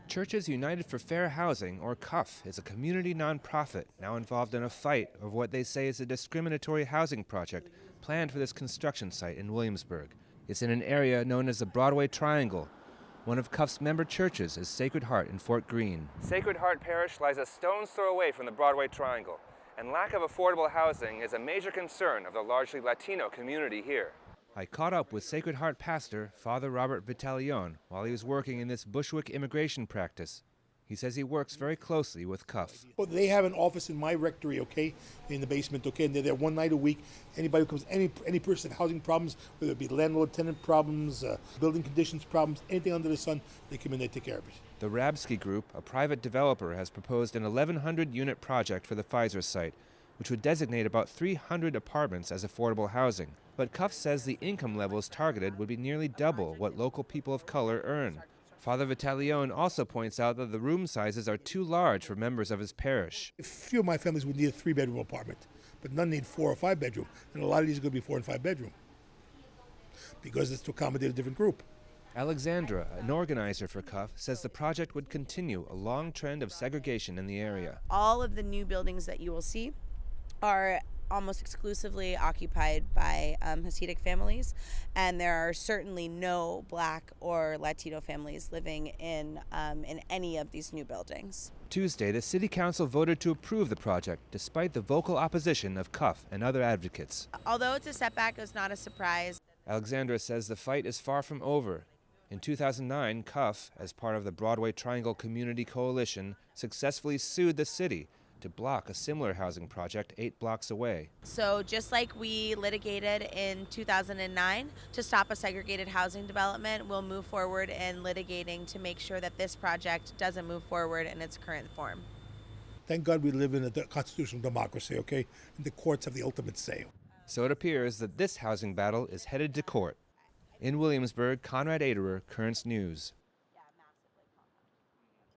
Churches United for Fair Housing, or CUFFH, is a community nonprofit now involved in a fight over what they say is a discriminatory housing project planned for this construction site in Williamsburg. It's in an area known as the Broadway Triangle. One of CUFFH's member churches is Sacred Heart in Fort Greene. Sacred Heart Parish lies a stone's throw away from the Broadway Triangle, and lack of affordable housing is a major concern of the largely Latino community here. I caught up with Sacred Heart pastor, Father Robert Vitalion, while he was working in this Bushwick immigration practice. He says he works very closely with CUFFH. Well, they have an office in my rectory, okay, in the basement, okay, and they're there one night a week. Anybody who comes, any person with housing problems, whether it be landlord-tenant problems, building conditions problems, anything under the sun, they come in, they take care of it. The Rabsky Group, a private developer, has proposed an 1,100-unit project for the Pfizer site, which would designate about 300 apartments as affordable housing. But CUFFH says the income levels targeted would be nearly double what local people of color earn. Father Vitalion also points out that the room sizes are too large for members of his parish. A few of my families would need a 3-bedroom apartment, but none need 4 or 5 bedroom, and a lot of these are going to be 4 and 5 bedroom because it's to accommodate a different group. Alexandra, an organizer for CUFFH, says the project would continue a long trend of segregation in the area. All of the new buildings that you will see are almost exclusively occupied by Hasidic families, and there are certainly no Black or Latino families living in any of these new buildings. Tuesday, the City Council voted to approve the project, despite the vocal opposition of CUFFH and other advocates. Although it's a setback, it's not a surprise. Alexandra says the fight is far from over. In 2009, CUFFH, as part of the Broadway Triangle Community Coalition, successfully sued the city to block a similar housing project 8 blocks away. So just like we litigated in 2009 to stop a segregated housing development, we'll move forward in litigating to make sure that this project doesn't move forward in its current form. Thank God we live in a constitutional democracy, okay? And the courts have the ultimate say. So it appears that this housing battle is headed to court. In Williamsburg, Konrad Aderer, Currents News.